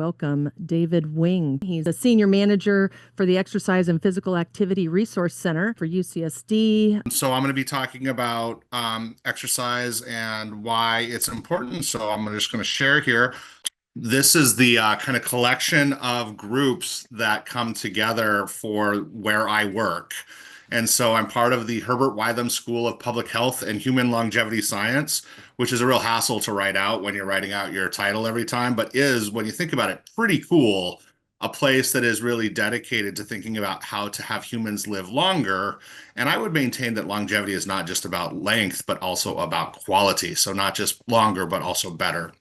welcome David Wing. He's a senior manager for the Exercise and Physical Activity Resource Center for UCSD. So I'm going to be talking about exercise and why it's important. So I'm just going to share here. This is the kind of collection of groups that come together for where I work. And so I'm part of the Herbert Wertheim School of Public Health and Human Longevity Science, which is a real hassle to write out when you're writing out your title every time, but is, when you think about it, pretty cool. A place that is really dedicated to thinking about how to have humans live longer. And I would maintain that longevity is not just about length, but also about quality. So not just longer, but also better.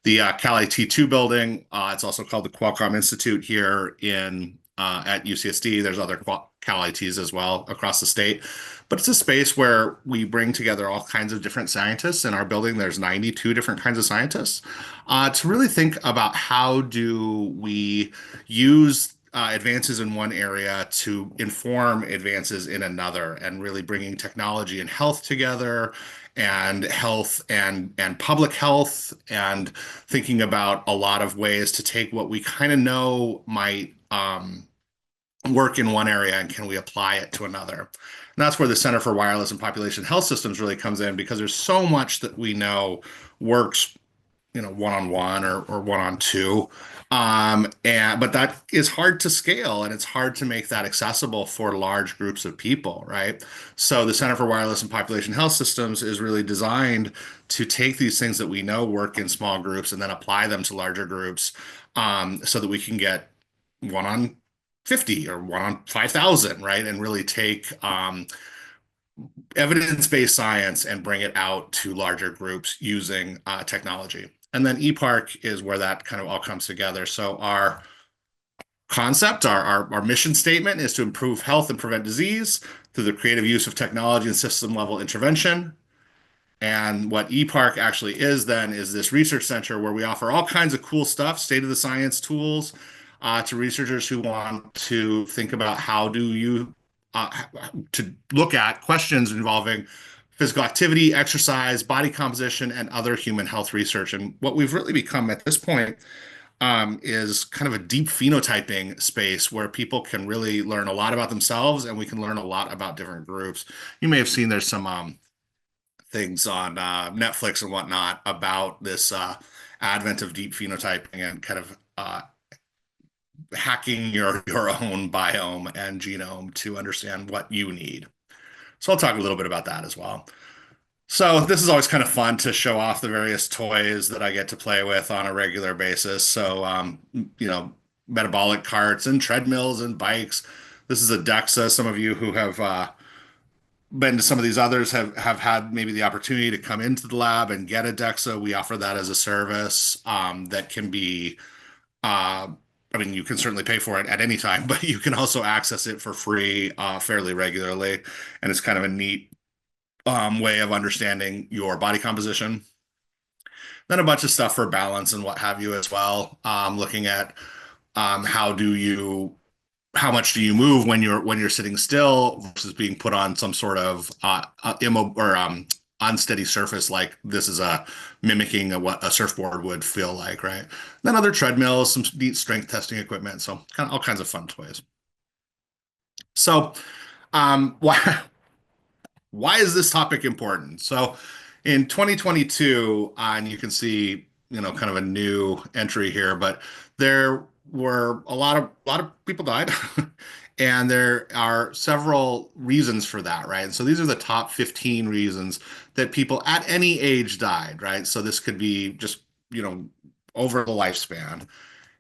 The Cal IT2 building, it's also called the Qualcomm Institute here at UCSD. There's other Cal ITs as well across the state. But it's a space where we bring together all kinds of different scientists. In our building, there's 92 different kinds of scientists to really think about how do we use advances in one area to inform advances in another, and really bringing technology and health together, and health and public health, and thinking about a lot of ways to take what we kind of know might work in one area, and can we apply it to another. And that's where the Center for Wireless and Population Health Systems really comes in, because there's so much that we know works, one-on-one or one-on-two. But that is hard to scale, and it's hard to make that accessible for large groups of people, right? So the Center for Wireless and Population Health Systems is really designed to take these things that we know work in small groups and then apply them to larger groups, so that we can get one on 50 or one on 5,000, right? And really take evidence-based science and bring it out to larger groups using technology. And then EPARC is where that kind of all comes together. So our concept, our mission statement is to improve health and prevent disease through the creative use of technology and system-level intervention. And what EPARC actually is then is this research center where we offer all kinds of cool stuff, state-of-the-science tools, to researchers who want to think about how do you to look at questions involving physical activity, exercise, body composition, and other human health research. And what we've really become at this point is kind of a deep phenotyping space where people can really learn a lot about themselves, and we can learn a lot about different groups. You may have seen there's some things on Netflix and whatnot about this advent of deep phenotyping and kind of hacking your own biome and genome to understand what you need. So I'll talk a little bit about that as well. So this is always kind of fun to show off the various toys that I get to play with on a regular basis. So, metabolic carts and treadmills and bikes. This is a DEXA. Some of you who have been to some of these others have had maybe the opportunity to come into the lab and get a DEXA. We offer that as a service that can be you can certainly pay for it at any time, but you can also access it for free fairly regularly. And it's kind of a neat way of understanding your body composition. Then a bunch of stuff for balance and what have you as well. Looking at how much do you move when you're sitting still versus being put on some sort of unsteady surface, like this is mimicking what a surfboard would feel like, right? Then other treadmills, some neat strength testing equipment, so kind of all kinds of fun toys. So why is this topic important? So in 2022, and you can see kind of a new entry here, but there were a lot of people died. And there are several reasons for that, right? And so these are the top 15 reasons that people at any age died, right? So this could be just, over the lifespan.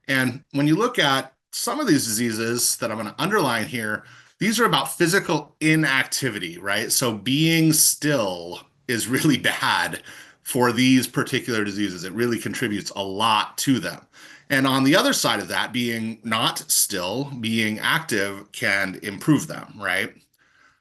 And when you look at some of these diseases that I'm going to underline here, these are about physical inactivity, right? So being still is really bad for these particular diseases. It really contributes a lot to them. And on the other side of that, being not still, being active can improve them, right?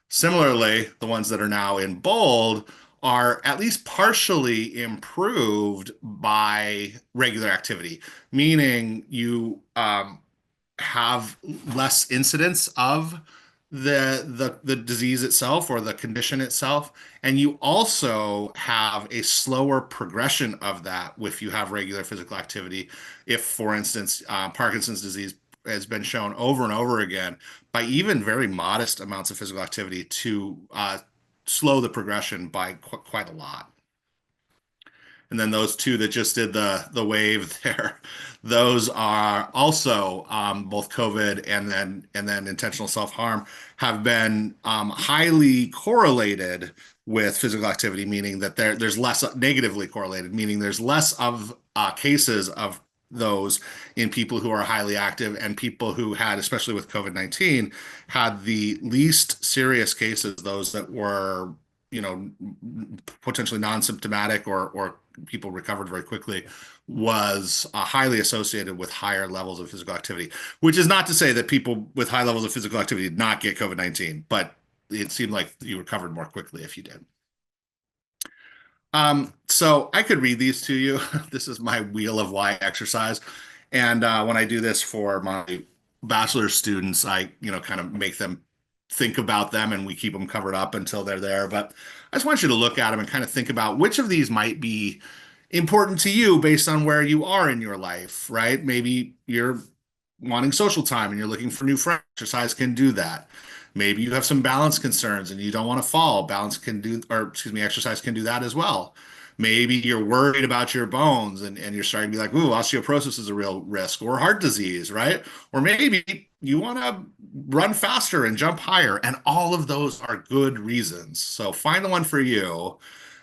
Similarly, the ones that are now in bold are at least partially improved by regular activity, meaning you have less incidence of the disease itself or the condition itself, and you also have a slower progression of that if you have regular physical activity. If, for instance, Parkinson's disease has been shown over and over again by even very modest amounts of physical activity to slow the progression by quite a lot. And then those two that just did the wave there, those are also both COVID and then intentional self-harm have been highly correlated with physical activity, meaning that there's less negatively correlated, meaning there's less of cases of those in people who are highly active, and people who had, especially with COVID-19, had the least serious cases, those that were, potentially non-symptomatic or people recovered very quickly, was highly associated with higher levels of physical activity, which is not to say that people with high levels of physical activity did not get COVID-19, but it seemed like you recovered more quickly if you did. So I could read these to you. This is my wheel of why exercise. And when I do this for my bachelor's students, I, kind of make them think about them, and we keep them covered up until they're there. But I just want you to look at them and kind of think about which of these might be important to you based on where you are in your life, right? Maybe you're wanting social time and you're looking for new friends. Exercise can do that. Maybe you have some balance concerns and you don't want to fall. Exercise can do that as well. Maybe you're worried about your bones and you're starting to be like, ooh, osteoporosis is a real risk, or heart disease, right? Or maybe you want to run faster and jump higher. And all of those are good reasons. So find the one for you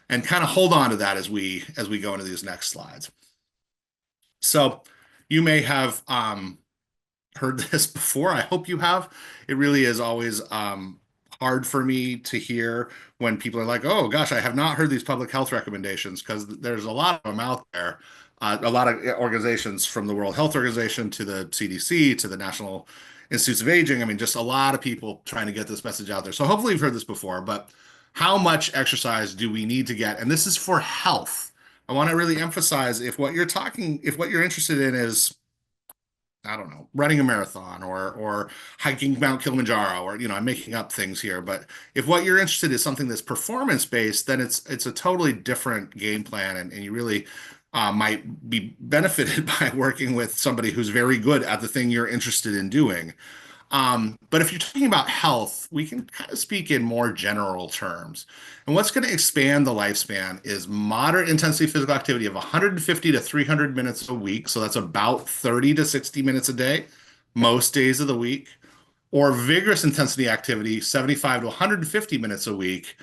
and kind of hold on to that as we go into these next slides. So you may have heard this before. I hope you have. It really is always hard for me to hear when people are like, oh gosh, I have not heard these public health recommendations, because there's a lot of them out there. A lot of organizations, from the World Health Organization to the CDC to the National Institutes of Aging. I mean, just a lot of people trying to get this message out there. So hopefully you've heard this before, but how much exercise do we need to get? And this is for health. I want to really emphasize, if what you're interested in is, I don't know, running a marathon or hiking Mount Kilimanjaro, or, I'm making up things here, but if what you're interested in is something that's performance based, then it's a totally different game plan, and you really might be benefited by working with somebody who's very good at the thing you're interested in doing. But if you're talking about health, we can kind of speak in more general terms. And what's going to expand the lifespan is moderate intensity physical activity of 150 to 300 minutes a week. So that's about 30 to 60 minutes a day, most days of the week. Or vigorous intensity activity, 75 to 150 minutes a week.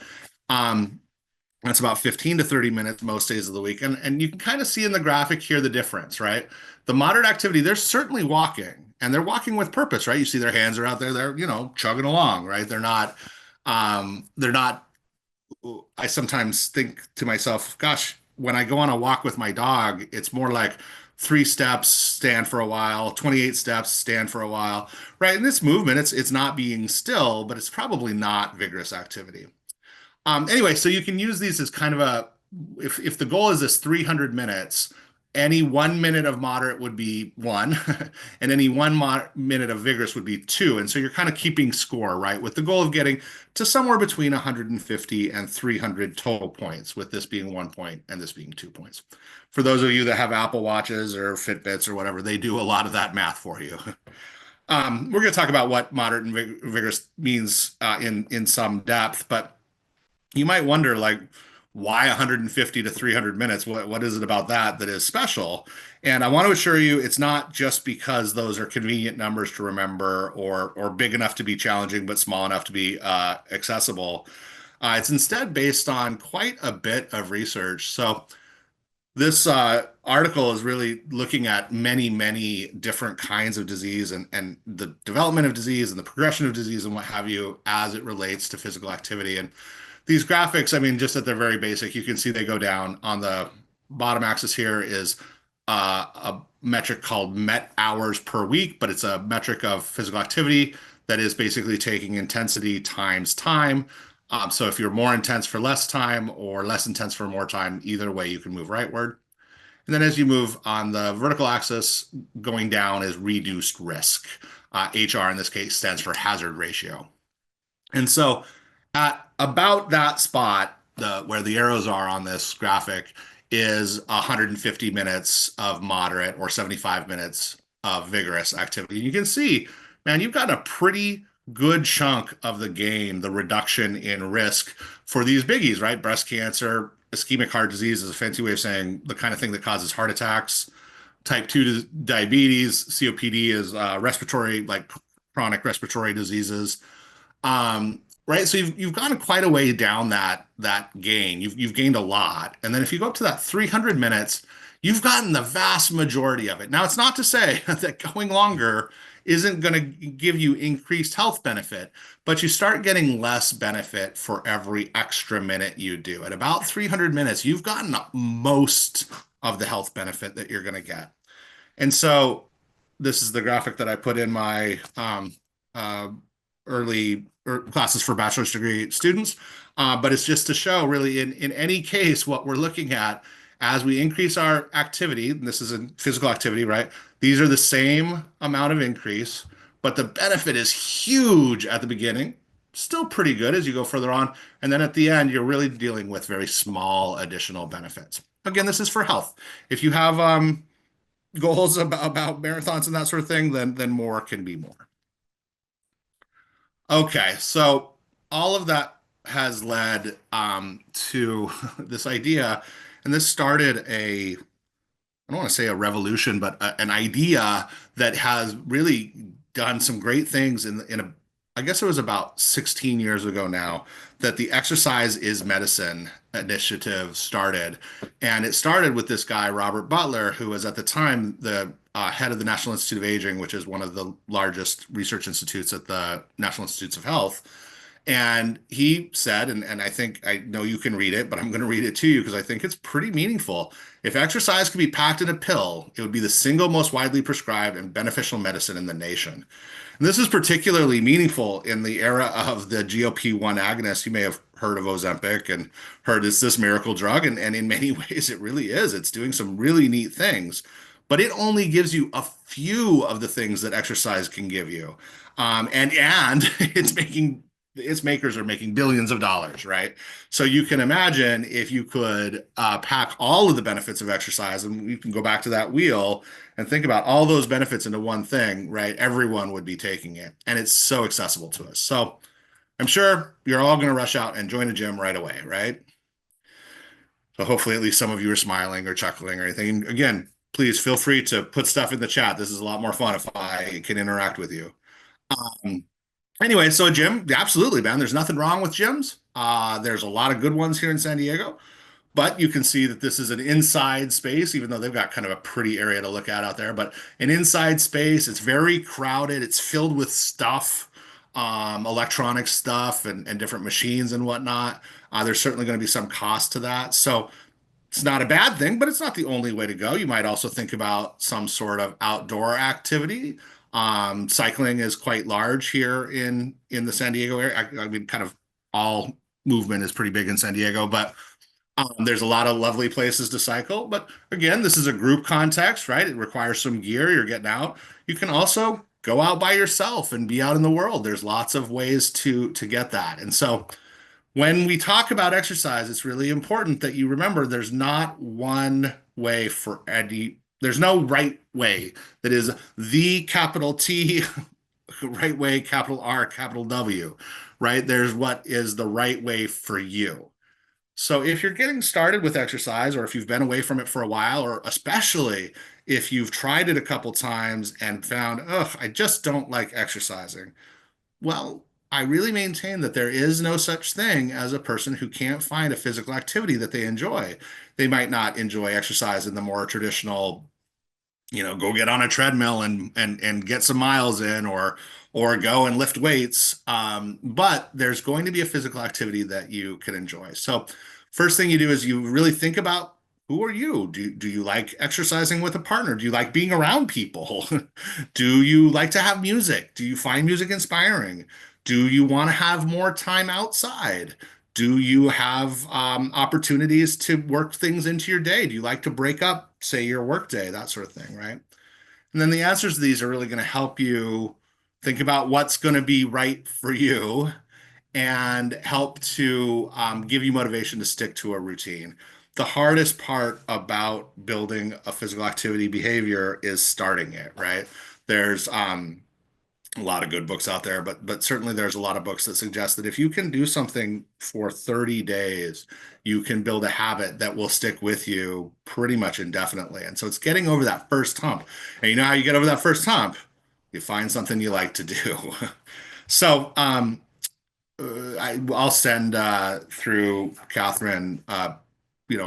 That's about 15 to 30 minutes most days of the week. And you can kind of see in the graphic here the difference, right? The moderate activity, they're certainly walking, and they're walking with purpose, right? You see their hands are out there, they're, chugging along, right? They're not, I sometimes think to myself, gosh, when I go on a walk with my dog, it's more like 3 steps, stand for a while, 28 steps, stand for a while, right? In this movement, it's not being still, but it's probably not vigorous activity. Anyway, so you can use these as kind of if the goal is this 300 minutes, any 1 minute of moderate would be 1, and any 1 minute of vigorous would be 2. And so you're kind of keeping score, right? With the goal of getting to somewhere between 150 and 300 total points, with this being 1 point and this being 2 points. For those of you that have Apple Watches or Fitbits or whatever, they do a lot of that math for you. We're going to talk about what moderate and vigorous means in some depth, but you might wonder, like, why 150 to 300 minutes? What is it about that is special? And I want to assure you, it's not just because those are convenient numbers to remember, or big enough to be challenging, but small enough to be accessible. It's instead based on quite a bit of research. So this article is really looking at many, many different kinds of disease and the development of disease and the progression of disease and what have you, as it relates to physical activity. And these graphics, I mean, just at their very basic, you can see they go down. On the bottom axis here is a metric called Met hours per week, but it's a metric of physical activity that is basically taking intensity times time. So if you're more intense for less time or less intense for more time, either way you can move rightward. And then as you move on the vertical axis, going down is reduced risk. HR in this case stands for hazard ratio. And so at about that spot, where the arrows are on this graphic is 150 minutes of moderate or 75 minutes of vigorous activity. You can see, man, you've got a pretty good chunk of the gain, the reduction in risk for these biggies, right? Breast cancer, ischemic heart disease is a fancy way of saying the kind of thing that causes heart attacks. Type 2 diabetes, COPD is respiratory, like chronic respiratory diseases. Right. So you've gone quite a way down that gain. You've gained a lot. And then if you go up to that 300 minutes, you've gotten the vast majority of it. Now, it's not to say that going longer isn't going to give you increased health benefit, but you start getting less benefit for every extra minute you do. At about 300 minutes, you've gotten most of the health benefit that you're going to get. And so this is the graphic that I put in my uh, early classes for bachelor's degree students. But it's just to show really in any case, what we're looking at as we increase our activity, and this is a physical activity, right? These are the same amount of increase, but the benefit is huge at the beginning, still pretty good as you go further on. And then at the end, you're really dealing with very small additional benefits. Again, this is for health. If you have goals about marathons and that sort of thing, then more can be more. Okay, so all of that has led to this idea, and this started I don't want to say a revolution, but an idea that has really done some great things I guess it was about 16 years ago now that the Exercise is Medicine initiative started. And it started with this guy, Robert Butler, who was at the time the head of the National Institute of Aging, which is one of the largest research institutes at the National Institutes of Health. And he said, and I think I know you can read it, but I'm going to read it to you because I think it's pretty meaningful. If exercise could be packed in a pill, it would be the single most widely prescribed and beneficial medicine in the nation. And this is particularly meaningful in the era of the GLP-1 agonists. You may have heard of Ozempic and heard it's this miracle drug, and in many ways it really is. It's doing some really neat things, but it only gives you a few of the things that exercise can give you. And its makers are making billions of dollars, right? So you can imagine if you could pack all of the benefits of exercise, and you can go back to that wheel and think about all those benefits into one thing, right? Everyone would be taking it, and it's so accessible to us. So I'm sure you're all going to rush out and join a gym right away, right? So hopefully at least some of you are smiling or chuckling or anything. And again, please feel free to put stuff in the chat. This is a lot more fun if I can interact with you. Um, Anyway, so a gym, absolutely, man. There's nothing wrong with gyms. There's a lot of good ones here in San Diego, but you can see that this is an inside space, even though they've got kind of a pretty area to look at out there. But an inside space, it's very crowded. It's filled with stuff, electronic stuff and different machines and whatnot. There's certainly going to be some cost to that. So it's not a bad thing, but it's not the only way to go. You might also think about some sort of outdoor activity. Cycling is quite large here in the San Diego area. I mean, kind of all movement is pretty big in San Diego, but there's a lot of lovely places to cycle. But again, this is a group context, right? It requires some gear. You're getting out. You can also go out by yourself and be out in the world. There's lots of ways to get that. And so when we talk about exercise, it's really important that you remember there's not one way for any, there's no right way that is the capital T, right way, capital R, capital W, right? There's what is the right way for you. So if you're getting started with exercise, or if you've been away from it for a while, or especially if you've tried it a couple times and found, oh, I just don't like exercising, well, I really maintain that there is no such thing as a person who can't find a physical activity that they enjoy. They might not enjoy exercise in the more traditional, go get on a treadmill and get some miles in, or go and lift weights. But there's going to be a physical activity that you can enjoy. So first thing you do is you really think about, who are you? Do you like exercising with a partner? Do you like being around people? Do you like to have music? Do you find music inspiring? Do you want to have more time outside? Do you have opportunities to work things into your day? Do you like to break up, say, your work day, that sort of thing, right? And then the answers to these are really going to help you think about what's going to be right for you and help to give you motivation to stick to a routine. The hardest part about building a physical activity behavior is starting it, right? There's a lot of good books out there, but certainly there's a lot of books that suggest that if you can do something for 30 days, you can build a habit that will stick with you pretty much indefinitely. And so it's getting over that first hump. And you know how you get over that first hump? You find something you like to do. So I'll send through Catherine,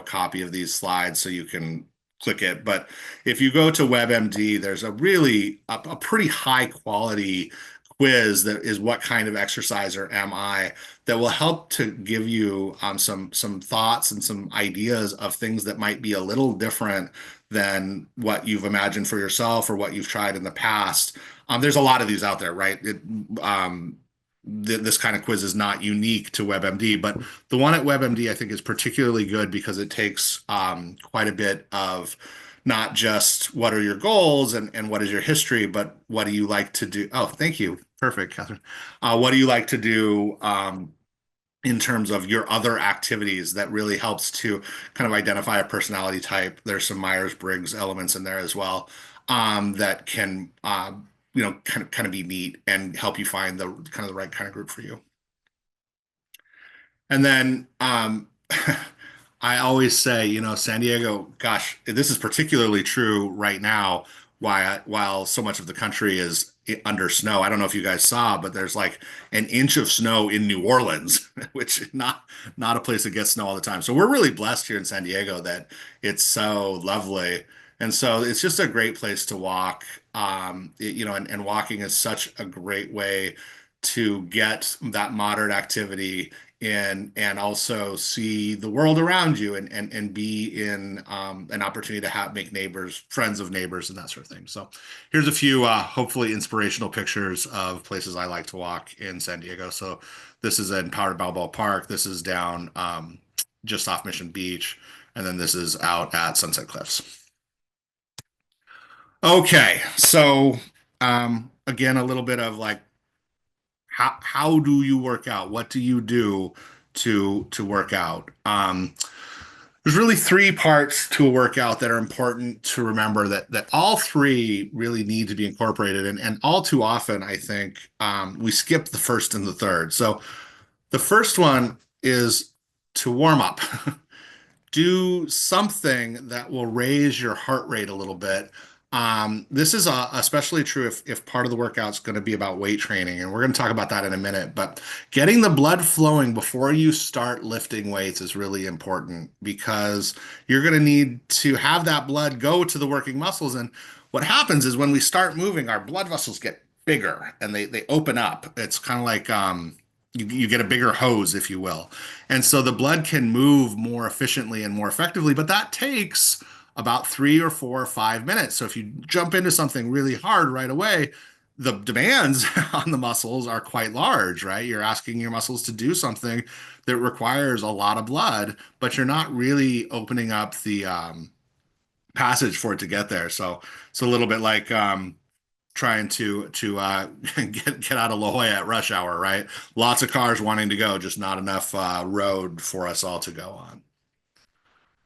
copy of these slides so you can click it. But if you go to WebMD, there's a pretty high quality quiz that is what kind of exerciser am I that will help to give you some thoughts and some ideas of things that might be a little different than what you've imagined for yourself or what you've tried in the past. There's a lot of these out there, right? This kind of quiz is not unique to WebMD, but the one at WebMD I think is particularly good because it takes quite a bit of not just what are your goals and what is your history, but what do you like to do? Oh, thank you. Perfect, Catherine. What do you like to do in terms of your other activities that really helps to kind of identify a personality type? There's some Myers-Briggs elements in there as well that can kind of be neat and help you find the kind of the right kind of group for you. And then I always say, San Diego, gosh, this is particularly true right now, while so much of the country is under snow. I don't know if you guys saw, but there's like an inch of snow in New Orleans, which is not a place that gets snow all the time. So we're really blessed here in San Diego that it's so lovely. And so it's just a great place to walk. And walking is such a great way to get that moderate activity and also see the world around you and be in an opportunity to make neighbors, friends of neighbors, and that sort of thing. So here's a few hopefully inspirational pictures of places I like to walk in San Diego. So this is in Powder Balboa Park. This is down just off Mission Beach. And then this is out at Sunset Cliffs. Okay, so again, a little bit of like how do you work out? What do you do to work out? There's really three parts to a workout that are important to remember that all three really need to be incorporated. And all too often, I think we skip the first and the third. So the first one is to warm up. Do something that will raise your heart rate a little bit. This is especially true if part of the workout's going to be about weight training, and we're going to talk about that in a minute. But getting the blood flowing before you start lifting weights is really important because you're going to need to have that blood go to the working muscles. And what happens is when we start moving, our blood vessels get bigger and they open up. It's kind of like you get a bigger hose, if you will. And so the blood can move more efficiently and more effectively, but that takes about 3 or 4 or 5 minutes. So if you jump into something really hard right away, the demands on the muscles are quite large, right? You're asking your muscles to do something that requires a lot of blood, but you're not really opening up the passage for it to get there. So it's a little bit like trying to get out of La Jolla at rush hour, right? Lots of cars wanting to go, just not enough road for us all to go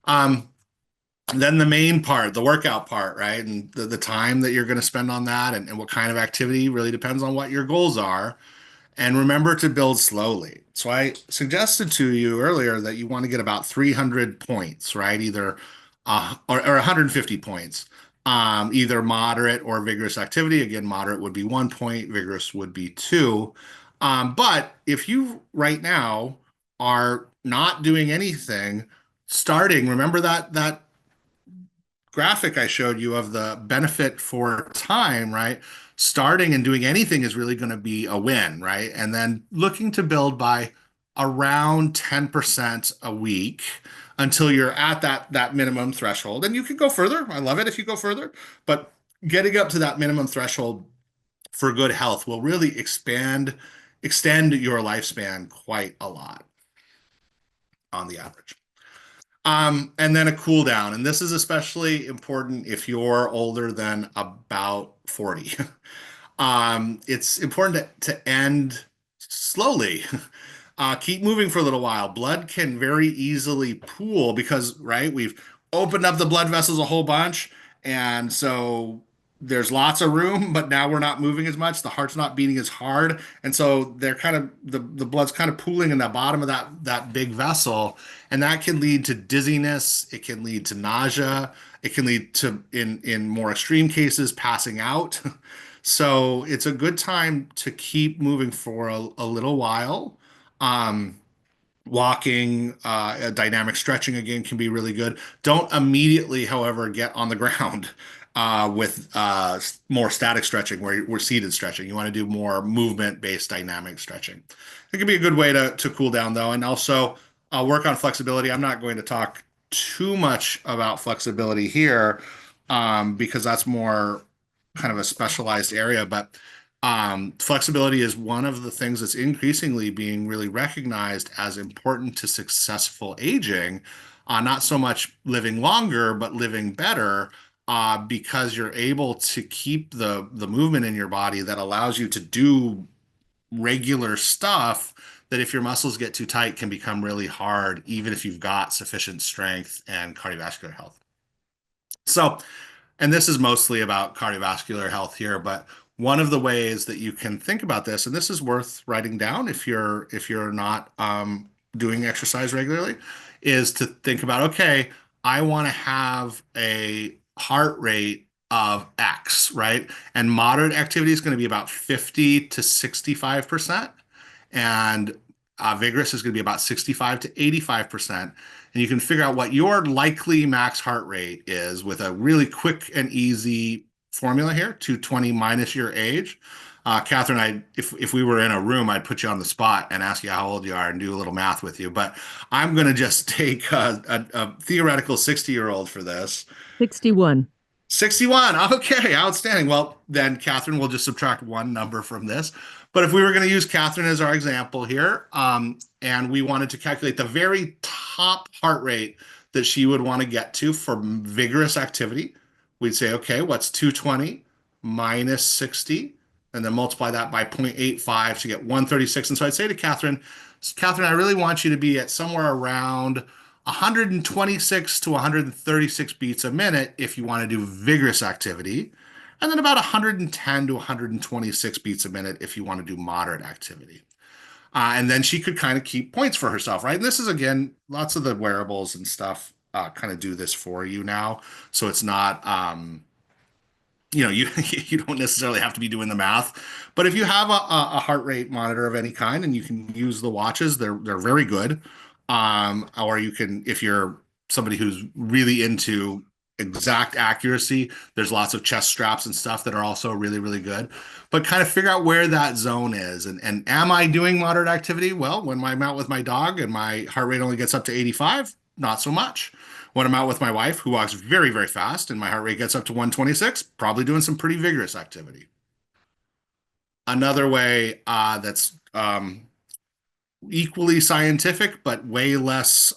on. Then the main part, the workout part, right? And the time that you're going to spend on that and what kind of activity really depends on what your goals are. And remember to build slowly. So I suggested to you earlier that you want to get about 300 points, right? Either or 150 points, either moderate or vigorous activity. Again, moderate would be 1 point, vigorous would be 2. But if you right now are not doing anything, starting, remember that graphic I showed you of the benefit for time, right? Starting and doing anything is really going to be a win, right? And then looking to build by around 10% a week until you're at that minimum threshold. And you can go further. I love it if you go further, but getting up to that minimum threshold for good health will really extend your lifespan quite a lot on the average. And then a cool down. And this is especially important if you're older than about 40. It's important to end slowly. Keep moving for a little while. Blood can very easily pool because, right, we've opened up the blood vessels a whole bunch. And so there's lots of room, but now we're not moving as much. The heart's not beating as hard. And so they're kind of the blood's kind of pooling in the bottom of that big vessel. And that can lead to dizziness. It can lead to nausea. It can lead to, in more extreme cases, passing out. So it's a good time to keep moving for a little while. Um, Walking, dynamic stretching again can be really good. Don't immediately, however, get on the ground with more static stretching where we're seated stretching. You want to do more movement-based dynamic stretching. It can be a good way to cool down though, and also work on flexibility. I'm not going to talk too much about flexibility here because that's more kind of a specialized area, but flexibility is one of the things that's increasingly being really recognized as important to successful aging. Not so much living longer, but living better, because you're able to keep the movement in your body that allows you to do regular stuff that if your muscles get too tight can become really hard, even if you've got sufficient strength and cardiovascular health. So, and this is mostly about cardiovascular health here, but one of the ways that you can think about this, and this is worth writing down if you're not doing exercise regularly, is to think about, okay, I want to have a heart rate of X, right? And moderate activity is going to be about 50 to 65%, and vigorous is going to be about 65 to 85%. And you can figure out what your likely max heart rate is with a really quick and easy formula here, 220 minus your age. Catherine, if we were in a room, I'd put you on the spot and ask you how old you are and do a little math with you. But I'm going to just take a theoretical 60-year-old for this. 61. 61. Okay, outstanding. Well, then Catherine will just subtract one number from this. But if we were going to use Catherine as our example here, and we wanted to calculate the very top heart rate that she would want to get to for vigorous activity, we'd say, okay, what's 220 minus 60? And then multiply that by 0.85 to get 136. And so I'd say to Catherine, Catherine, I really want you to be at somewhere around 126 to 136 beats a minute if you want to do vigorous activity, and then about 110 to 126 beats a minute if you want to do moderate activity. And then she could kind of keep points for herself, right? And this is, again, lots of the wearables and stuff kind of do this for you now. So it's not, you don't necessarily have to be doing the math. But if you have a heart rate monitor of any kind, and you can use the watches, they're very good. Or you can, if you're somebody who's really into exact accuracy, there's lots of chest straps and stuff that are also really, really good. But kind of figure out where that zone is. And am I doing moderate activity? Well, when I'm out with my dog and my heart rate only gets up to 85, not so much. When I'm out with my wife, who walks very, very fast, and my heart rate gets up to 126, probably doing some pretty vigorous activity. Another way that's equally scientific, but way less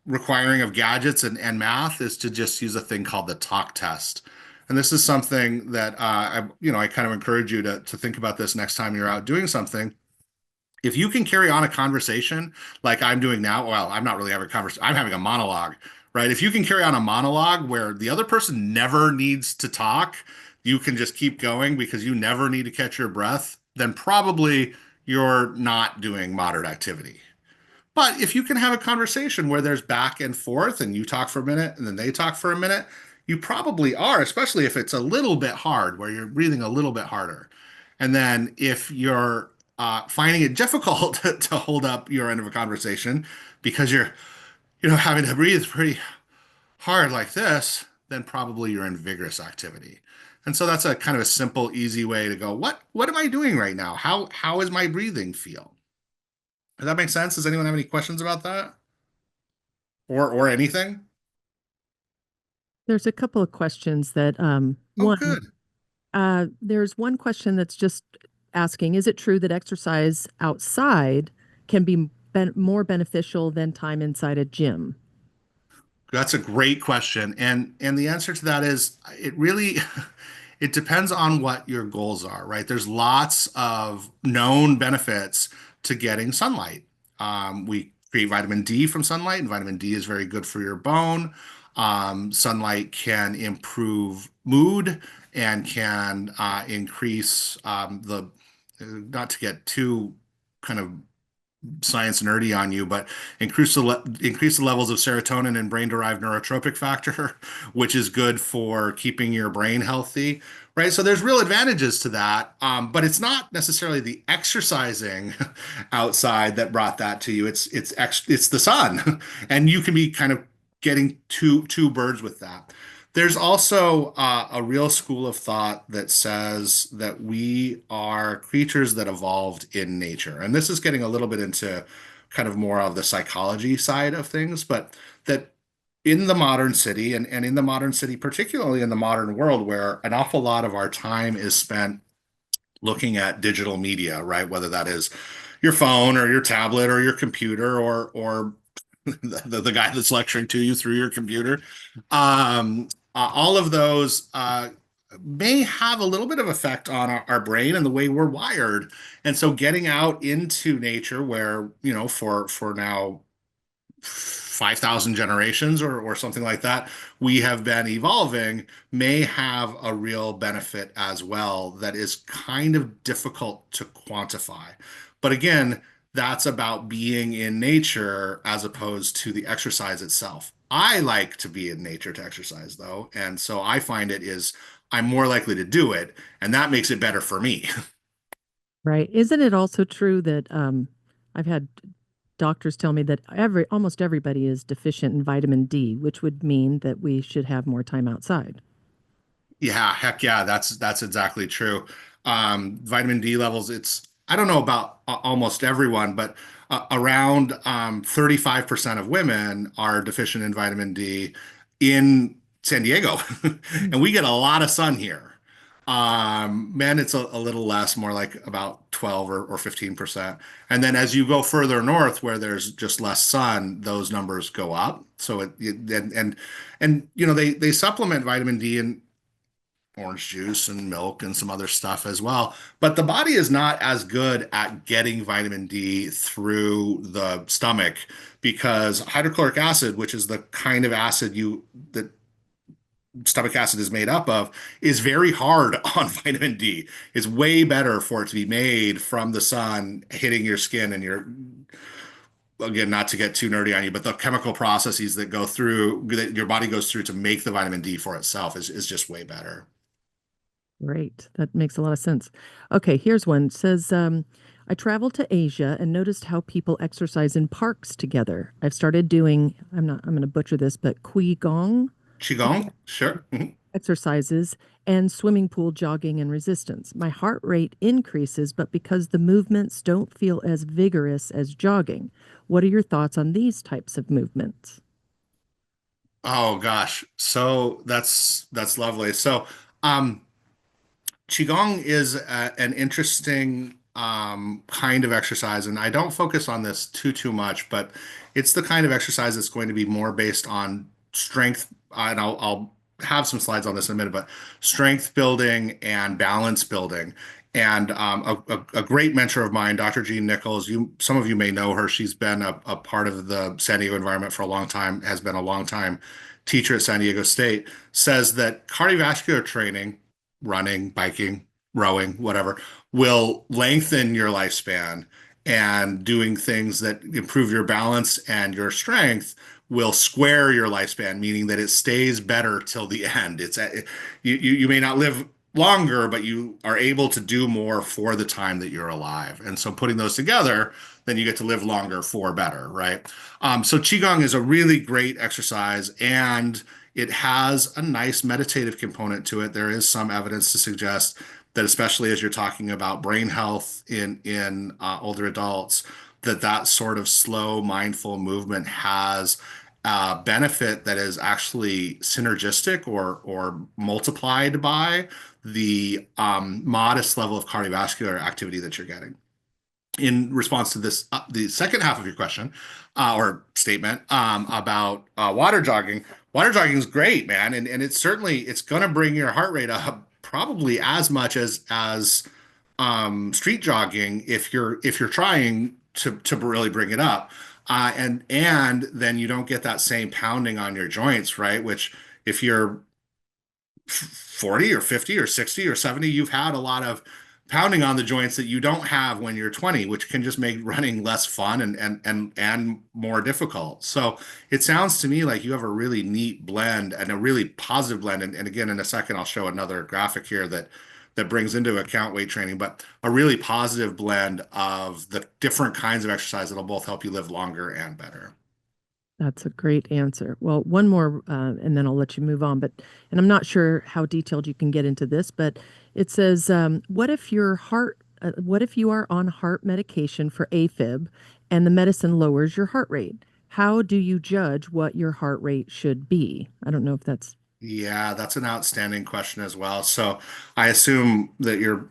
requiring of gadgets and math, is to just use a thing called the talk test. And this is something that I kind of encourage you to think about this next time you're out doing something. If you can carry on a conversation like I'm doing now, well, I'm not really having a conversation, I'm having a monologue, right? If you can carry on a monologue where the other person never needs to talk, you can just keep going because you never need to catch your breath, then probably you're not doing moderate activity. But if you can have a conversation where there's back and forth and you talk for a minute and then they talk for a minute, you probably are, especially if it's a little bit hard, where you're breathing a little bit harder. And then if you're finding it difficult to hold up your end of a conversation because you're, having to breathe pretty hard like this, then probably you're in vigorous activity. And so that's a kind of a simple, easy way to go, what am I doing right now? How is my breathing feel? Does that make sense? Does anyone have any questions about that? Or anything? There's a couple of questions that, Oh, one, good. there's one question that's just asking, is it true that exercise outside can be more beneficial than time inside a gym? That's a great question. And the answer to that is it really It depends on what your goals are, right? There's lots of known benefits to getting sunlight. We create vitamin D from sunlight, and vitamin D is very good for your bone. Sunlight can improve mood and can increase not to get too kind of science nerdy on you, but increase the levels of serotonin and brain-derived neurotropic factor, which is good for keeping your brain healthy, right? So there's real advantages to that, but it's not necessarily the exercising outside that brought that to you. It's the sun, and you can be kind of getting two birds with that. There's also a real school of thought that says that we are creatures that evolved in nature. And this is getting a little bit into kind of more of the psychology side of things, but that in the modern city, and in the modern city, particularly in the modern world, where an awful lot of our time is spent looking at digital media, right? Whether that is your phone or your tablet or your computer or the guy that's lecturing to you through your computer. All of those may have a little bit of effect on our brain and the way we're wired. And so getting out into nature where, for now 5,000 generations or something like that, we have been evolving may have a real benefit as well that is kind of difficult to quantify. But again, that's about being in nature as opposed to the exercise itself. I like to be in nature to exercise though, and so I find I'm more likely to do it, and that makes it better for me. Right. Isn't it also true that I've had doctors tell me that almost everybody is deficient in vitamin D, which would mean that we should have more time outside. Yeah, heck yeah, that's exactly true. Vitamin D levels, I don't know about almost everyone, but around 35% of women are deficient in vitamin D in San Diego, Mm. and we get a lot of sun here. Men, it's a little less, more like about 12 or 15%. And then as you go further north, where there's just less sun, those numbers go up. So they supplement vitamin D in orange juice and milk and some other stuff as well. But the body is not as good at getting vitamin D through the stomach because hydrochloric acid, which is the kind of acid that stomach acid is made up of, is very hard on vitamin D. It's way better for it to be made from the sun hitting your skin and again, not to get too nerdy on you, but the chemical processes that your body goes through to make the vitamin D for itself is just way better. Great. That makes a lot of sense. Okay, here's one. It says, I traveled to Asia and noticed how people exercise in parks together. I've started doing, I'm going to butcher this, but Qigong Qigong, sure. Mhm. exercises and swimming pool jogging and resistance. My heart rate increases, but because the movements don't feel as vigorous as jogging. What are your thoughts on these types of movements? Oh gosh. So that's lovely. So um Qigong is an interesting kind of exercise, and I don't focus on this too much, but it's the kind of exercise that's going to be more based on strength, and I'll have some slides on this in a minute, but strength building and balance building. And a great mentor of mine, Dr. Jean Nichols, some of you may know her. She's been a part of the San Diego environment for a long time, has been a long time teacher at San Diego State, says that cardiovascular training, running, biking, rowing, whatever, will lengthen your lifespan, and doing things that improve your balance and your strength will square your lifespan, meaning that it stays better till the end. You may not live longer, but you are able to do more for the time that you're alive. And so putting those together, then you get to live longer for better, right? So Qigong is a really great exercise, and it has a nice meditative component to it. There is some evidence to suggest that, especially as you're talking about brain health in older adults, that sort of slow, mindful movement has a benefit that is actually synergistic or multiplied by the modest level of cardiovascular activity that you're getting. In response to this, the second half of your question or statement about water jogging is great, man, and it's going to bring your heart rate up probably as much as street jogging if you're trying to really bring it up. And then you don't get that same pounding on your joints, right? Which if you're 40 or 50 or 60 or 70, you've had a lot of pounding on the joints that you don't have when you're 20, which can just make running less fun and more difficult. So it sounds to me like you have a really neat blend and a really positive blend. And again, in a second, I'll show another graphic here that brings into account weight training, but a really positive blend of the different kinds of exercise that'll both help you live longer and better. That's a great answer. Well, one more, and then I'll let you move on. And I'm not sure how detailed you can get into this, but it says, what if you are on heart medication for AFib and the medicine lowers your heart rate? How do you judge what your heart rate should be? I don't know if that's Yeah, that's an outstanding question as well. So I assume that you're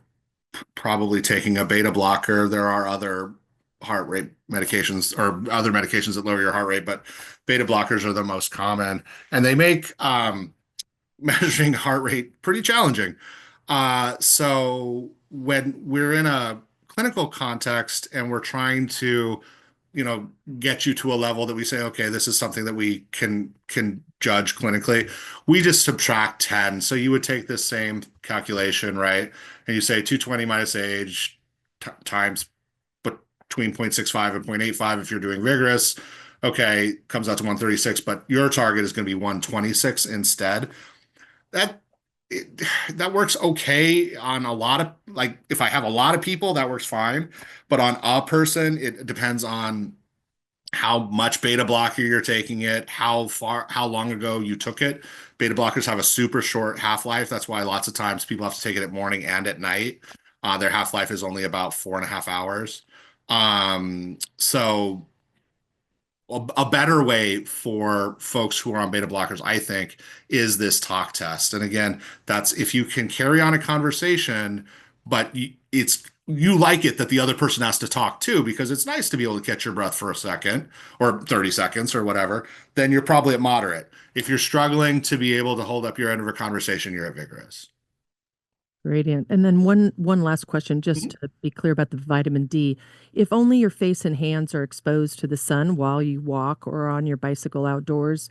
probably taking a beta blocker. There are other heart rate medications or other medications that lower your heart rate, but beta blockers are the most common, and they make measuring heart rate pretty challenging. So when we're in a clinical context and we're trying to, you know, get you to a level that we say, okay, this is something that we can judge clinically, we just subtract 10. So you would take this same calculation, right? And you say 220 minus age times between 0.65 and 0.85 if you're doing vigorous. Okay, comes out to 136, but your target is going to be 126 instead. That that works okay on a lot of, like, if I have a lot of people, that works fine. But on a person, it depends on how much beta blocker you're taking it, how long ago you took it. Beta blockers have a super short half-life. That's why lots of times people have to take it at morning and at night. Their half-life is only about 4.5 hours. So a better way for folks who are on beta blockers, I think, is this talk test. And again, that's if you can carry on a conversation, but you like it that the other person has to talk too, because it's nice to be able to catch your breath for a second or 30 seconds or whatever, then you're probably at moderate. If you're struggling to be able to hold up your end of a conversation, you're at vigorous. gradient. And then one last question, just Mhm. to be clear about the vitamin D. If only your face and hands are exposed to the sun while you walk or on your bicycle outdoors,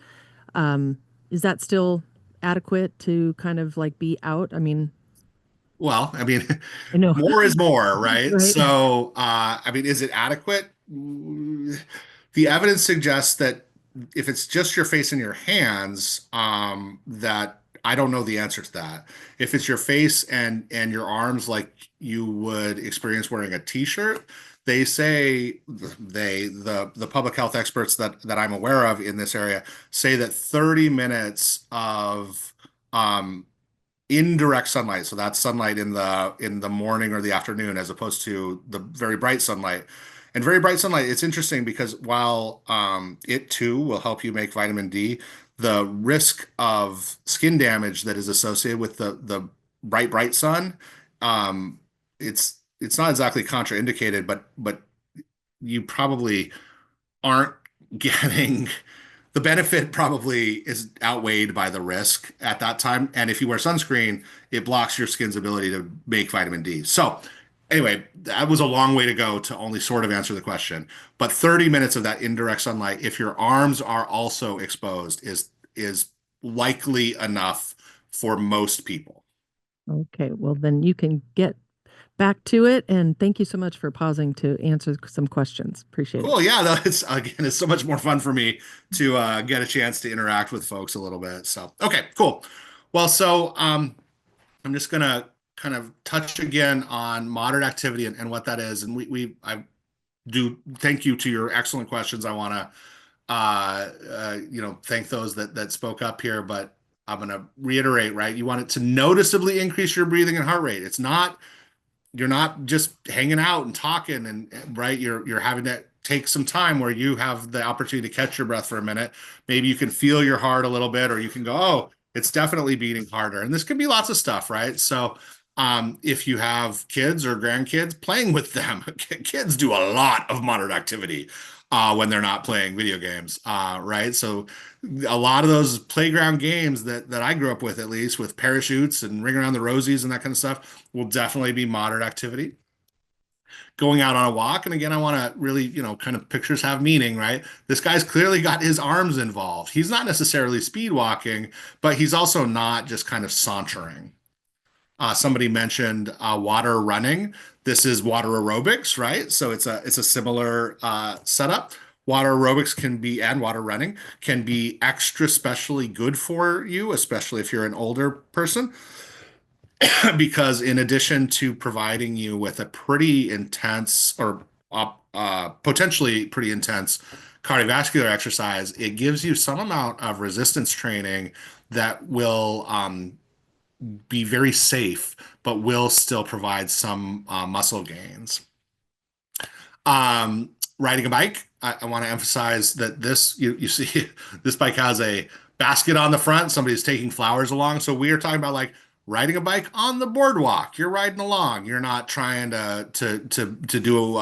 um, is that still adequate to kind of like be out? I mean, Well, I mean, I know, more is more, right? right? So, I mean, is it adequate? The evidence suggests that if it's just your face and your hands, that I don't know the answer to that. If it's your face and your arms, like you would experience wearing a t-shirt, they say the public health experts that I'm aware of in this area say that 30 minutes of indirect sunlight, so that's sunlight in the morning or the afternoon as opposed to the very bright sunlight. And very bright sunlight, it's interesting because while it too will help you make vitamin D, the risk of skin damage that is associated with the bright sun, um, it's not exactly contraindicated, but you probably aren't getting the benefit probably is outweighed by the risk at that time. And if you wear sunscreen, it blocks your skin's ability to make vitamin D. So anyway, that was a long way to go to only sort of answer the question. But 30 minutes of that indirect sunlight, if your arms are also exposed, is likely enough for most people. Okay, well then you can get back to it. And thank you so much for pausing to answer some questions. Appreciate it. Cool. Yeah, no, it's again, it's so much more fun for me to get a chance to interact with folks a little bit. So, okay, cool. Well, so I'm just gonna kind of touch again on moderate activity and what that is. And I do thank you to your excellent questions. I want to, thank those that spoke up here. But I'm gonna reiterate, right? You want it to noticeably increase your breathing and heart rate. It's not you're not just hanging out and talking and right you're having to take some time where you have the opportunity to catch your breath for a minute. Maybe you can feel your heart a little bit, or you can go, oh, it's definitely beating harder. And this can be lots of stuff, right? So if you have kids or grandkids, playing with them, kids do a lot of moderate activity. when they're not playing video games, right? So a lot of those playground games that I grew up with, at least with parachutes and ring around the rosies and that kind of stuff, will definitely be moderate activity. Going out on a walk, and again, I want to really, kind of pictures have meaning, right? This guy's clearly got his arms involved. He's not necessarily speed walking, but he's also not just kind of sauntering. Somebody mentioned water running. This is water aerobics, right? So it's a similar setup. Water aerobics can be, and water running can be extra specially good for you, especially if you're an older person, because in addition to providing you with a pretty intense or potentially pretty intense cardiovascular exercise, it gives you some amount of resistance training that will be very safe, but will still provide some muscle gains. Riding a bike, I want to emphasize that you see, this bike has a basket on the front. Somebody's taking flowers along. So we are talking about like riding a bike on the boardwalk. You're riding along. You're not trying to do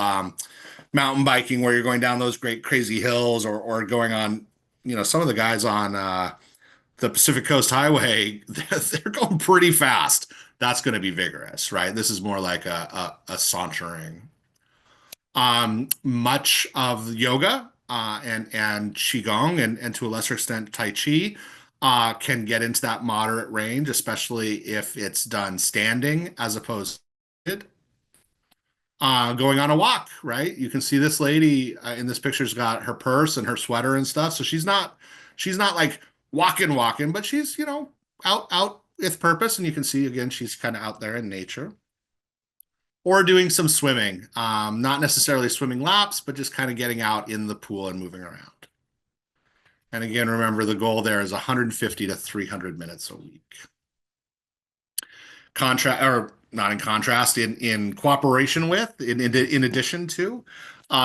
mountain biking where you're going down those great crazy hills or going on, some of the guys on the Pacific Coast Highway, they're going pretty fast. That's going to be vigorous, right? This is more like a sauntering. Much of yoga and qigong and to a lesser extent tai chi can get into that moderate range, especially if it's done standing as opposed to going on a walk, right? You can see this lady in this picture's got her purse and her sweater and stuff. So she's not like walking, but she's, out with purpose. And you can see again, she's kind of out there in nature. Or doing some swimming, not necessarily swimming laps, but just kind of getting out in the pool and moving around. And again, remember the goal there is 150 to 300 minutes a week. Contrast, or not in contrast, in cooperation with, in addition to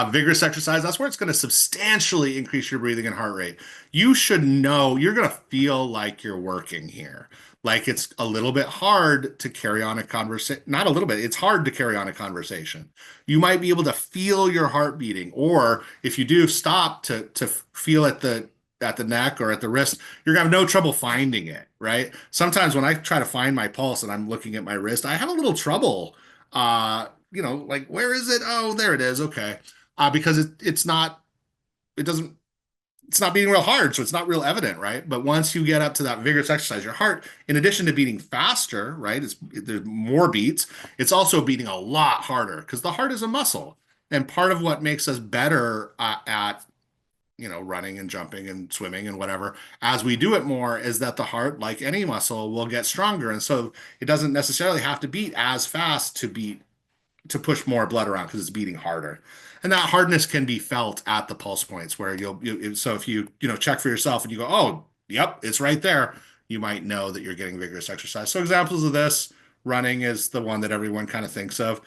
vigorous exercise, that's where it's going to substantially increase your breathing and heart rate. You should know you're going to feel like you're working here. Like it's a little bit hard to carry on a conversation. Not a little bit, it's hard to carry on a conversation. You might be able to feel your heart beating, or if you do stop to feel at the neck or at the wrist, you're gonna have no trouble finding it, right? Sometimes when I try to find my pulse and I'm looking at my wrist, I have a little trouble. Like where is it? Oh, there it is. Okay. Because it doesn't, it's not beating real hard, so it's not real evident, right? But once you get up to that vigorous exercise, your heart, in addition to beating faster, right? There's more beats. It's also beating a lot harder because the heart is a muscle. And part of what makes us better at running and jumping and swimming and whatever, as we do it more, is that the heart, like any muscle, will get stronger. And so it doesn't necessarily have to beat as fast to push more blood around because it's beating harder. And that hardness can be felt at the pulse points where so if you check for yourself and you go, oh, yep, it's right there, you might know that you're getting vigorous exercise. So examples of this, running is the one that everyone kind of thinks of.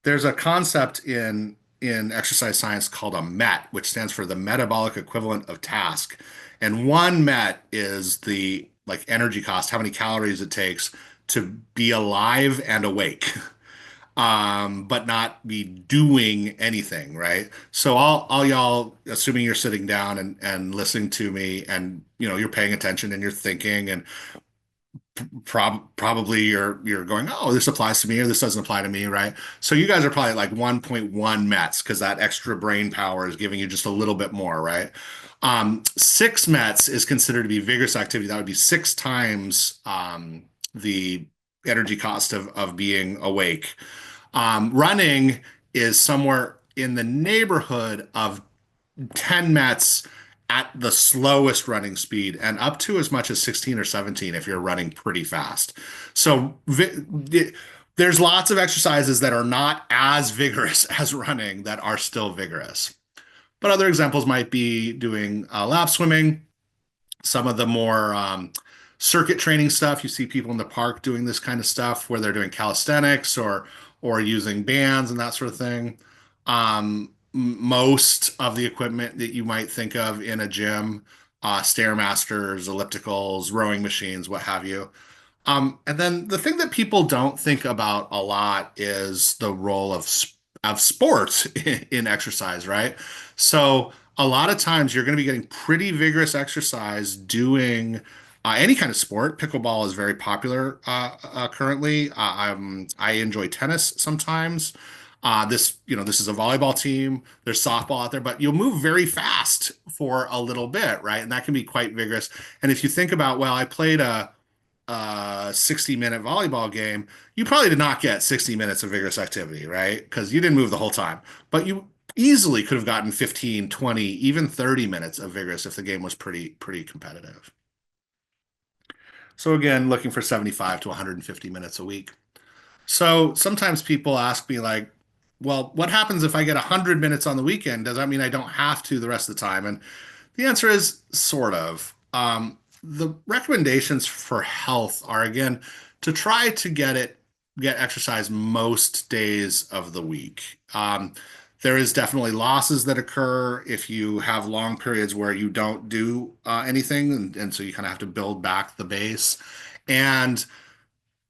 There's a concept in exercise science called a MET, which stands for the metabolic equivalent of task. And one MET is the like energy cost, how many calories it takes to be alive and awake, but not be doing anything, right? So all y'all, assuming you're sitting down and listening to me, and you're paying attention and you're thinking, and probably you're going, oh, this applies to me or this doesn't apply to me, right? So you guys are probably like 1.1 METs because that extra brain power is giving you just a little bit more, right? 6 METs is considered to be vigorous activity. That would be 6 times the energy cost of being awake. Running is somewhere in the neighborhood of 10 METs at the slowest running speed, and up to as much as 16 or 17 if you're running pretty fast. So there's lots of exercises that are not as vigorous as running that are still vigorous. But other examples might be doing lap swimming, some of the more circuit training stuff. You see people in the park doing this kind of stuff where they're doing calisthenics or using bands and that sort of thing. Most of the equipment that you might think of in a gym, Stairmasters, ellipticals, rowing machines, what have you. And then the thing that people don't think about a lot is the role of sports in exercise, right? So a lot of times you're going to be getting pretty vigorous exercise doing any kind of sport. Pickleball is very popular currently. I enjoy tennis sometimes. This is a volleyball team. There's softball out there, but you'll move very fast for a little bit, right? And that can be quite vigorous. And if you think about, well, I played a 60-minute volleyball game, you probably did not get 60 minutes of vigorous activity, right? Because you didn't move the whole time. But you easily could have gotten 15, 20, even 30 minutes of vigorous if the game was pretty competitive. So again, looking for 75 to 150 minutes a week. So sometimes people ask me like, well, what happens if I get 100 minutes on the weekend? Does that mean I don't have to the rest of the time? And the answer is sort of. The recommendations for health are again to try to get exercise most days of the week. There is definitely losses that occur if you have long periods where you don't do anything, and so you kind of have to build back the base. And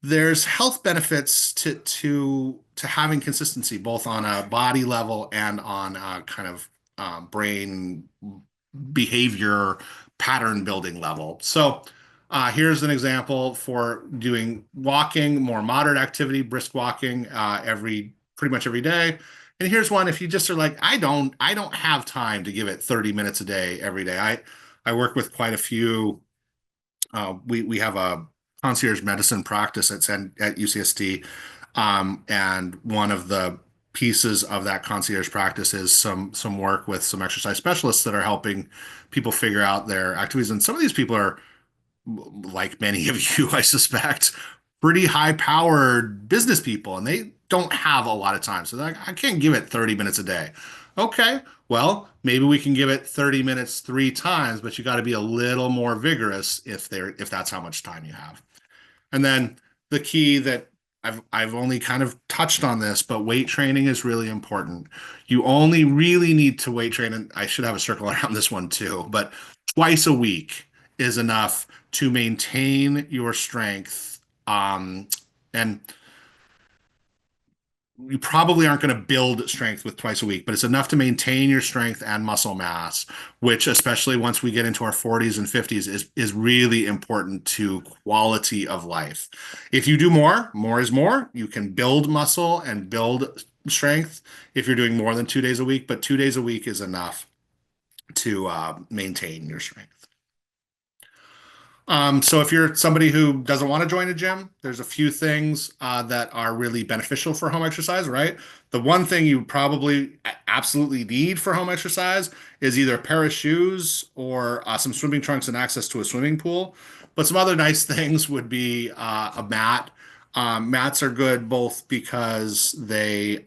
there's health benefits to having consistency both on a body level and on a kind of brain behavior pattern building level. So here's an example for doing walking, more moderate activity, brisk walking pretty much every day. And here's one if you just are like, I don't have time to give it 30 minutes a day every day. I work with quite a few. We have a concierge medicine practice at UCSD, and one of the pieces of that concierge practice is some work with some exercise specialists that are helping people figure out their activities. And some of these people are, like many of you, I suspect, pretty high-powered business people, and they don't have a lot of time. So they're like, I can't give it 30 minutes a day. Okay, well, maybe we can give it 30 minutes 3 times, but you got to be a little more vigorous if that's how much time you have. And then the key that I've only kind of touched on this, but weight training is really important. You only really need to weight train, and I should have a circle around this one too, but twice a week is enough to maintain your strength. And you probably aren't going to build strength with twice a week, but it's enough to maintain your strength and muscle mass, which especially once we get into our 40s and 50s is really important to quality of life. If you do more is more. You can build muscle and build strength if you're doing more than 2 days a week, but 2 days a week is enough to maintain your strength. So if you're somebody who doesn't want to join a gym, there's a few things that are really beneficial for home exercise, right? The one thing you probably absolutely need for home exercise is either a pair of shoes or some swimming trunks and access to a swimming pool. But some other nice things would be a mat. Mats are good both because they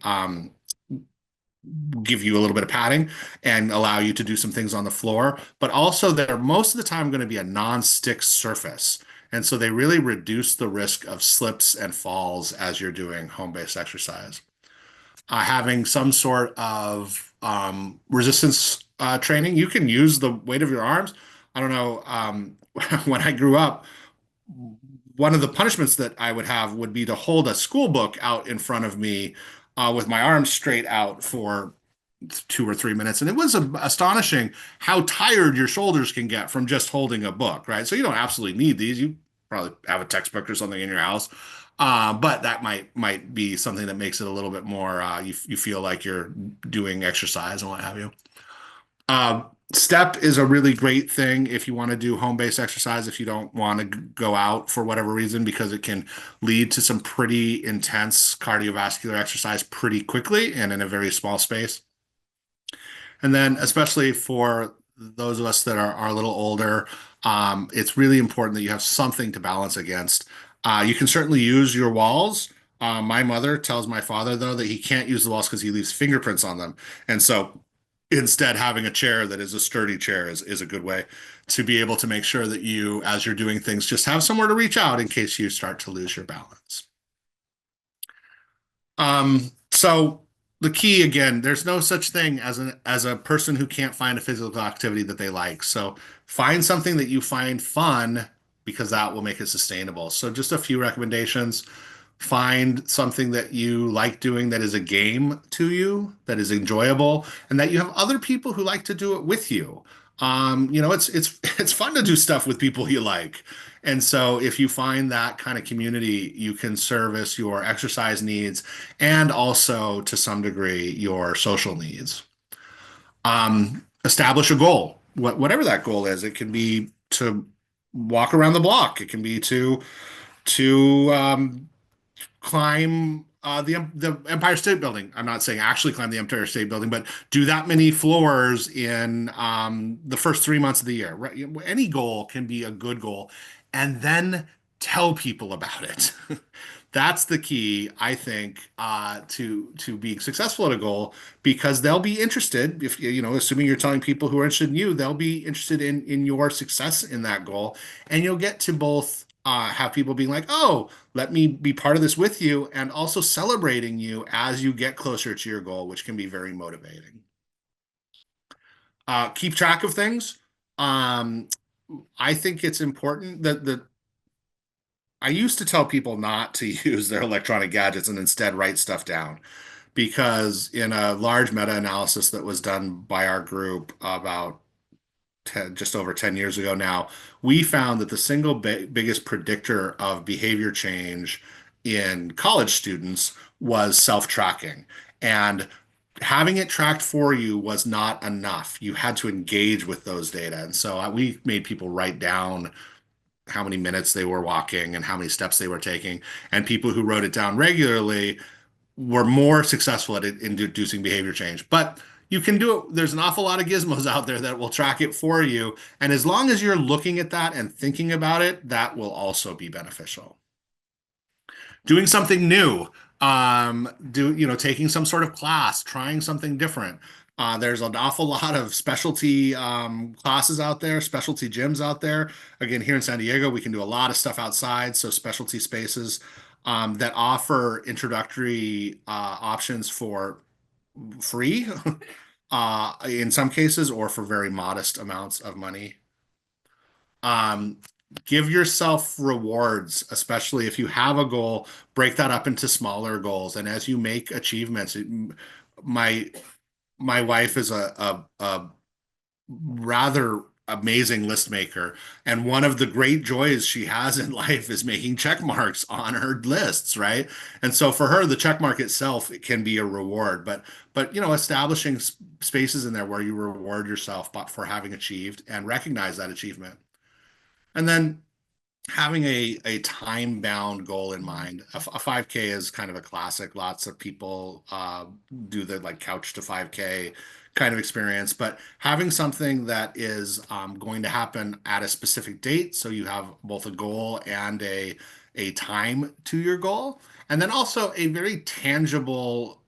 give you a little bit of padding and allow you to do some things on the floor, but also they're most of the time going to be a non-stick surface. And so they really reduce the risk of slips and falls as you're doing home-based exercise. Having some sort of resistance training, you can use the weight of your arms. I don't know, when I grew up, one of the punishments that I would have would be to hold a school book out in front of me with my arms straight out for 2 or 3 minutes. And it was astonishing how tired your shoulders can get from just holding a book, right? So you don't absolutely need these. You probably have a textbook or something in your house. But that might be something that makes it a little bit more, you feel like you're doing exercise and what have you. Step is a really great thing if you want to do home-based exercise, if you don't want to go out for whatever reason, because it can lead to some pretty intense cardiovascular exercise pretty quickly and in a very small space. And then especially for those of us that are a little older, it's really important that you have something to balance against. You can certainly use your walls. My mother tells my father, though, that he can't use the walls because he leaves fingerprints on them. And so instead, having a chair that is a sturdy chair is a good way to be able to make sure that you, as you're doing things, just have somewhere to reach out in case you start to lose your balance. So the key, again, there's no such thing as a person who can't find a physical activity that they like. So find something that you find fun because that will make it sustainable. So just a few recommendations. Find something that you like doing that is a game to you, that is enjoyable, and that you have other people who like to do it with you. It's fun to do stuff with people you like. And so if you find that kind of community, you can service your exercise needs and also to some degree your social needs. Establish a goal, whatever that goal is. It can be to walk around the block. It can be to climb the Empire State Building. I'm not saying actually climb the Empire State Building, but do that many floors in the first 3 months of the year. Right? Any goal can be a good goal, and then tell people about it. That's the key, I think, to being successful at a goal, because they'll be interested. If assuming you're telling people who are interested in you, they'll be interested in your success in that goal, and you'll get to both have people being like, "Oh, let me be part of this with you," and also celebrating you as you get closer to your goal, which can be very motivating. Keep track of things. Um, I think it's important that I used to tell people not to use their electronic gadgets and instead write stuff down, because in a large meta-analysis that was done by our group about just over 10 years ago now, we found that the single biggest predictor of behavior change in college students was self-tracking. And having it tracked for you was not enough. You had to engage with those data. And so we made people write down how many minutes they were walking and how many steps they were taking. And people who wrote it down regularly were more successful at inducing behavior change. But you can do it. There's an awful lot of gizmos out there that will track it for you. And as long as you're looking at that and thinking about it, that will also be beneficial. Doing something new, taking some sort of class, trying something different. There's an awful lot of specialty classes out there, specialty gyms out there. Again, here in San Diego, we can do a lot of stuff outside, so specialty spaces that offer introductory options for free in some cases, or for very modest amounts of money. Um, Give yourself rewards, especially if you have a goal, break that up into smaller goals. And as you make achievements, my my wife is a rather amazing list maker. And one of the great joys she has in life is making check marks on her lists, right? And so for her, the check mark itself, it can be a reward. But establishing spaces in there where you reward yourself for having achieved and recognize that achievement. And then having a time bound goal in mind. A 5K is kind of a classic. Lots of people do the like couch to 5K kind of experience, but having something that is going to happen at a specific date, so you have both a goal and a time to your goal, and then also a very tangible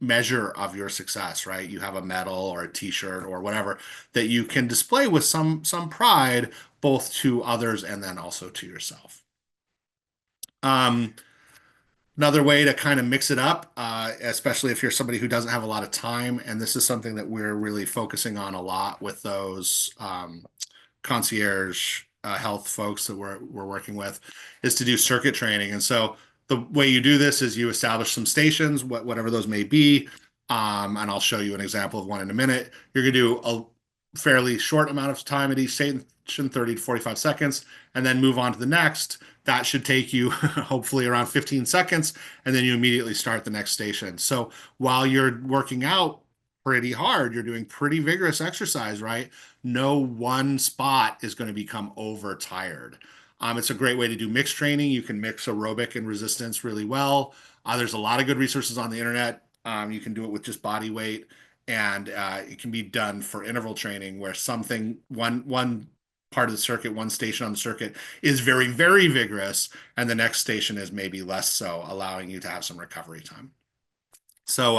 measure of your success, right? You have a medal or a t-shirt or whatever that you can display with some pride, both to others and then also to yourself. Um, Another way to kind of mix it up, especially if you're somebody who doesn't have a lot of time, and this is something that we're really focusing on a lot with those concierge health folks that we're working with, is to do circuit training. And so the way you do this is you establish some stations, whatever those may be, and I'll show you an example of one in a minute. You're going to do a fairly short amount of time at each station, 30 to 45 seconds, and then move on to the next. That should take you hopefully around 15 seconds, and then you immediately start the next station. So while you're working out pretty hard, you're doing pretty vigorous exercise, right? No one spot is going to become overtired. It's a great way to do mixed training. You can mix aerobic and resistance really well. There's a lot of good resources on the internet. You can do it with just body weight, and it can be done for interval training, where one part of the circuit, one station on the circuit is very, very vigorous, and the next station is maybe less so, allowing you to have some recovery time. So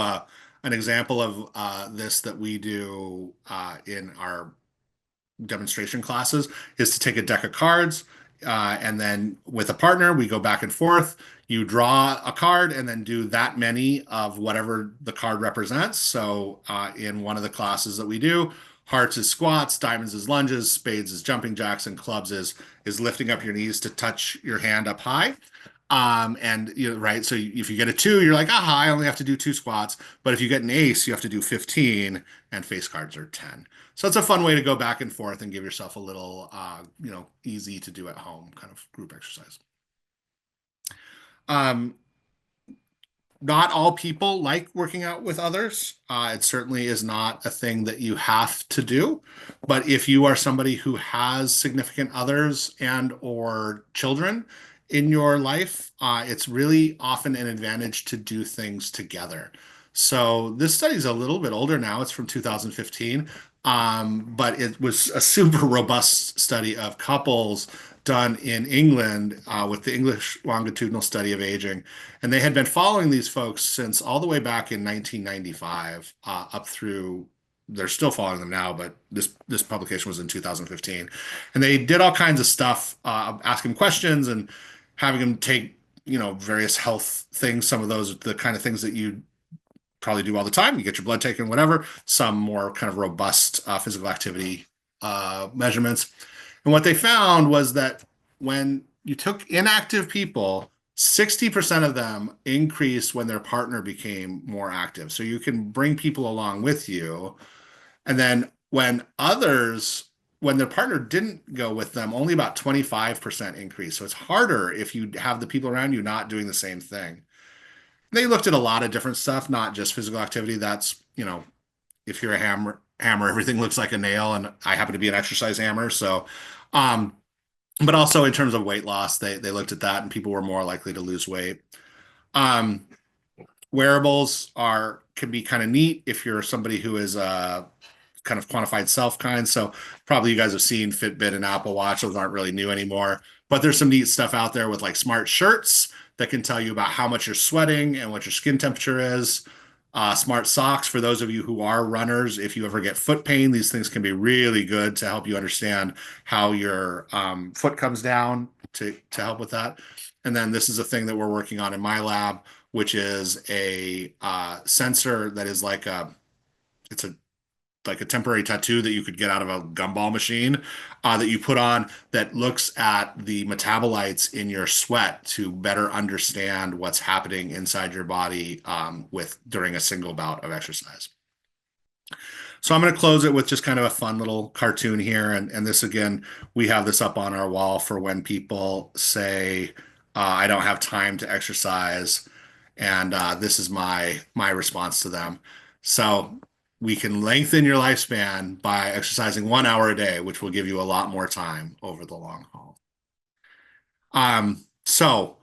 an example of this that we do in our demonstration classes is to take a deck of cards, and then with a partner, we go back and forth. You draw a card and then do that many of whatever the card represents. So in one of the classes that we do, hearts is squats, diamonds is lunges, spades is jumping jacks, and clubs is lifting up your knees to touch your hand up high. And right. So if you get a two, you're like, aha, I only have to do two squats. But if you get an ace, you have to do 15, and face cards are 10. So it's a fun way to go back and forth and give yourself a little, easy to do at home kind of group exercise. Um, Not all people like working out with others. It certainly is not a thing that you have to do. But if you are somebody who has significant others and or children in your life, it's really often an advantage to do things together. So this study is a little bit older now. It's from 2015. But it was a super robust study of couples done in England with the English longitudinal study of aging. And they had been following these folks since all the way back in 1995 up through, they're still following them now, but this publication was in 2015. And they did all kinds of stuff, asking questions and having them take, various health things. Some of those are the kind of things that you probably do all the time. You get your blood taken, whatever. Some more kind of robust physical activity measurements. And what they found was that when you took inactive people, 60% of them increased when their partner became more active. So you can bring people along with you. And then when their partner didn't go with them, only about 25% increase. So it's harder if you have the people around you not doing the same thing. They looked at a lot of different stuff, not just physical activity. That's, if you're a hammer, everything looks like a nail, and I happen to be an exercise hammer. So, um, but also in terms of weight loss, they looked at that, and people were more likely to lose weight. Um, Wearables can be kind of neat if you're somebody who is kind of quantified self kind. So probably you guys have seen Fitbit and Apple Watch. Those aren't really new anymore, but there's some neat stuff out there with like smart shirts that can tell you about how much you're sweating and what your skin temperature is. Smart socks for those of you who are runners. If you ever get foot pain, these things can be really good to help you understand how your foot comes down to help with that. And then this is a thing that we're working on in my lab, which is a sensor that is it's like a temporary tattoo that you could get out of a gumball machine that you put on that looks at the metabolites in your sweat to better understand what's happening inside your body during a single bout of exercise. So I'm going to close it with just kind of a fun little cartoon here. And this, again, we have this up on our wall for when people say, I don't have time to exercise. And this is my response to them. So we can lengthen your lifespan by exercising 1 hour a day, which will give you a lot more time over the long haul. So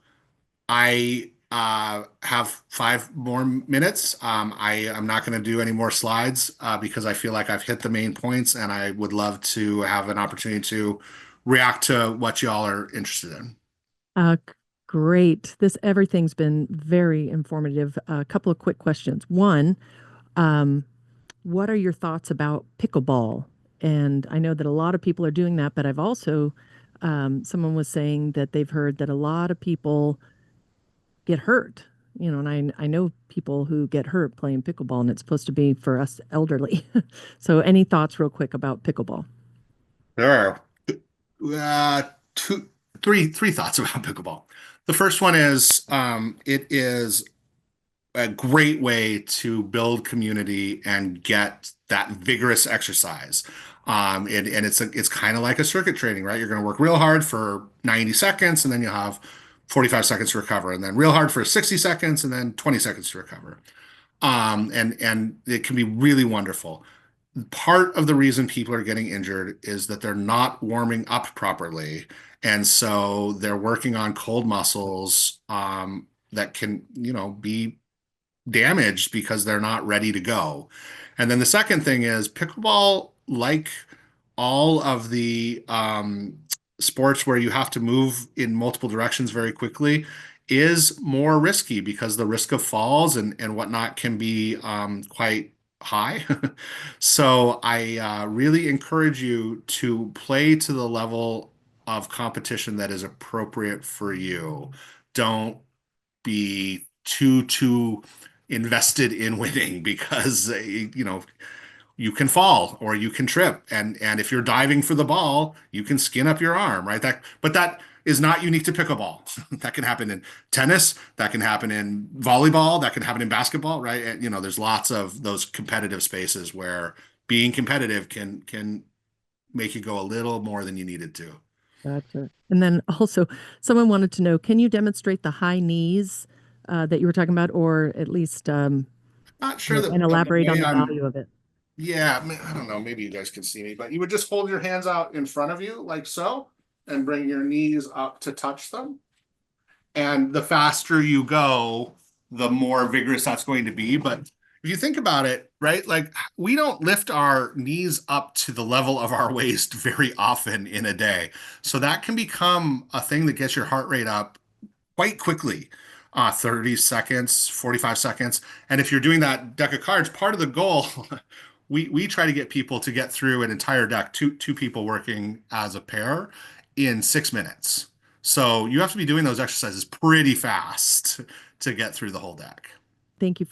I have 5 more minutes. I'm not going to do any more slides because I feel like I've hit the main points, and I would love to have an opportunity to react to what y'all are interested in. Uh, Great. Everything's been very informative. A couple of quick questions. One, um, what are your thoughts about pickleball? And I know that a lot of people are doing that, but I've also, someone was saying that they've heard that a lot of people get hurt, and I know people who get hurt playing pickleball, and it's supposed to be for us elderly. So any thoughts real quick about pickleball? There are uh, three thoughts about pickleball. The first one is it is a great way to build community and get that vigorous exercise. And it's kind of like a circuit training, right? You're going to work real hard for 90 seconds, and then you'll have 45 seconds to recover, and then real hard for 60 seconds, and then 20 seconds to recover. And it can be really wonderful. Part of the reason people are getting injured is that they're not warming up properly. And so they're working on cold muscles that can, be damaged because they're not ready to go. And then the second thing is pickleball, like all of the sports where you have to move in multiple directions very quickly, is more risky because the risk of falls and whatnot can be quite high. So I really encourage you to play to the level of competition that is appropriate for you. Don't be too invested in winning because you can fall or you can trip, and if you're diving for the ball, you can skin up your arm, right? That is not unique to pickleball. That can happen in tennis, that can happen in volleyball, that can happen in basketball, right? And, there's lots of those competitive spaces where being competitive can make you go a little more than you needed to. Gotcha. And then also, someone wanted to know, can you demonstrate the high knees that you were talking about, or at least Not sure and of the elaborate on way the value of it? yeah, I don't know, maybe you guys can see me, but you would just hold your hands out in front of you like so, and bring your knees up to touch them. And the faster you go, the more vigorous that's going to be. But if you think about it, right, like we don't lift our knees up to the level of our waist very often in a day. So that can become a thing that gets your heart rate up quite quickly. 30 seconds, 45 seconds. And if you're doing that deck of cards, part of the goal, we try to get people to get through an entire deck, two people working as a pair in 6 minutes. So you have to be doing those exercises pretty fast to get through the whole deck. Thank you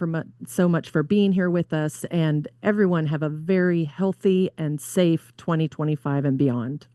so much for being here with us, and everyone have a very healthy and safe 2025 and beyond.